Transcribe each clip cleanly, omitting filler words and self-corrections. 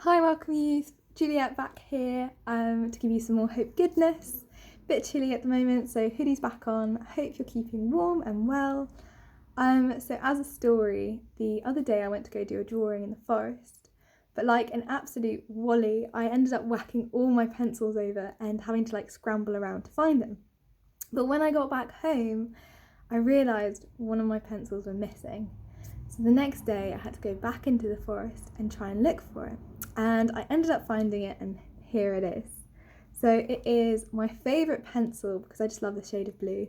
Hi, welcome youth. Juliet back here to give you some more hope goodness. Bit chilly at the moment, so hoodie's back on. I hope you're keeping warm and well. So as a story, the other day I went to go do a drawing in the forest, but like an absolute wally, I ended up whacking all my pencils over and having to scramble around to find them. But when I got back home, I realised one of my pencils were missing. So the next day I had to go back into the forest and try and look for it. And I ended up finding it, and here it is. So it is my favourite pencil because I just love the shade of blue.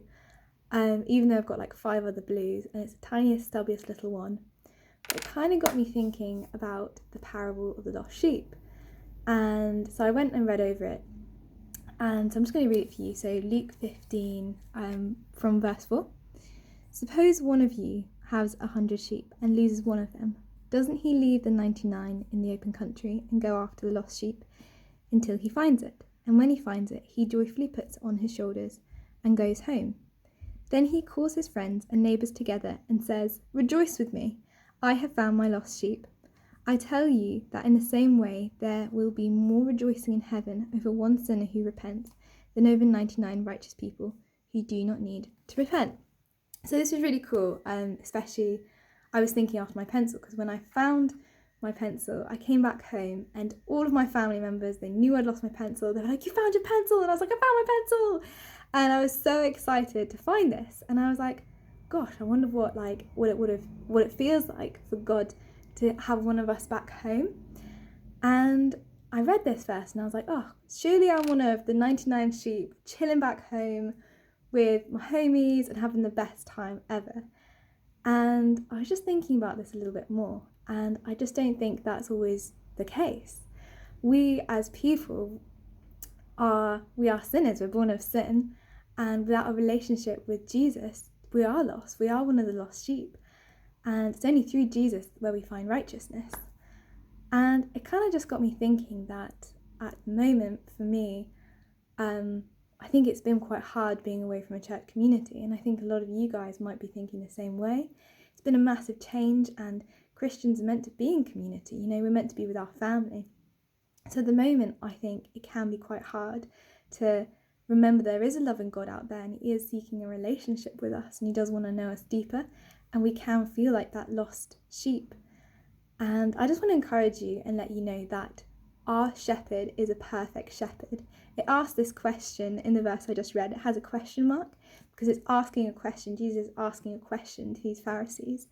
Even though I've got 5 other blues, and it's the tiniest, stubbiest little one. But it kind of got me thinking about the parable of the lost sheep. And so I went and read over it. And so I'm just going to read it for you. So Luke 15 from verse 4. Suppose one of you has 100 sheep and loses one of them. Doesn't he leave the 99 in the open country and go after the lost sheep until he finds it? And when he finds it, he joyfully puts it on his shoulders and goes home. Then he calls his friends and neighbours together and says, "Rejoice with me, I have found my lost sheep." I tell you that in the same way there will be more rejoicing in heaven over one sinner who repents than over 99 righteous people who do not need to repent. So this was really cool, especially I was thinking after my pencil, because when I found my pencil, I came back home and all of my family members, they knew I'd lost my pencil. They were like, "You found your pencil?" And I was like, "I found my pencil." And I was so excited to find this. And I was like, gosh, I wonder what it feels like for God to have one of us back home. And I read this first and I was like, oh, surely I'm one of the 99 sheep chilling back home with my homies and having the best time ever. And I was just thinking about this a little bit more, and I just don't think that's always the case. We as people are sinners, we're born of sin, and without a relationship with Jesus, we are lost. We are one of the lost sheep, and it's only through Jesus where we find righteousness. And it kind of just got me thinking that at the moment for me, I think it's been quite hard being away from a church community, and I think a lot of you guys might be thinking the same way. It's been a massive change, and Christians are meant to be in community, we're meant to be with our family. So at the moment, I think it can be quite hard to remember there is a loving God out there, and he is seeking a relationship with us, and he does want to know us deeper, and we can feel like that lost sheep. And I just want to encourage you and let you know that our shepherd is a perfect shepherd. It asks this question in the verse I just read. It has a question mark because it's asking a question. Jesus is asking a question to these Pharisees.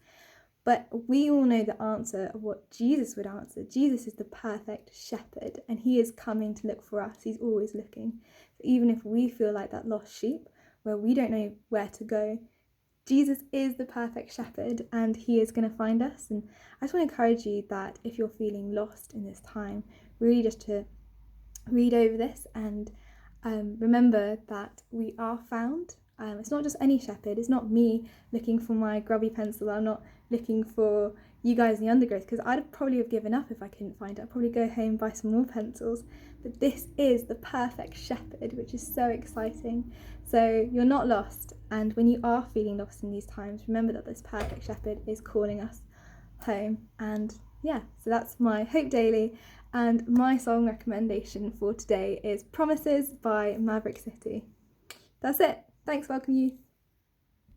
But we all know the answer of what Jesus would answer. Jesus is the perfect shepherd, and he is coming to look for us. He's always looking. So even if we feel like that lost sheep where we don't know where to go, Jesus is the perfect shepherd, and he is going to find us. And I just want to encourage you that if you're feeling lost in this time, really just to read over this and remember that we are found. It's not just any shepherd. It's not me looking for my grubby pencil. I'm not looking for you guys in the undergrowth, because I'd probably have given up if I couldn't find it. I'd probably go home and buy some more pencils. But this is the perfect shepherd, which is so exciting. So you're not lost, and when you are feeling lost in these times, remember that this perfect shepherd is calling us home. And yeah, so that's my Hope Daily, and my song recommendation for today is Promises by Maverick. That's it. Thanks, welcome you.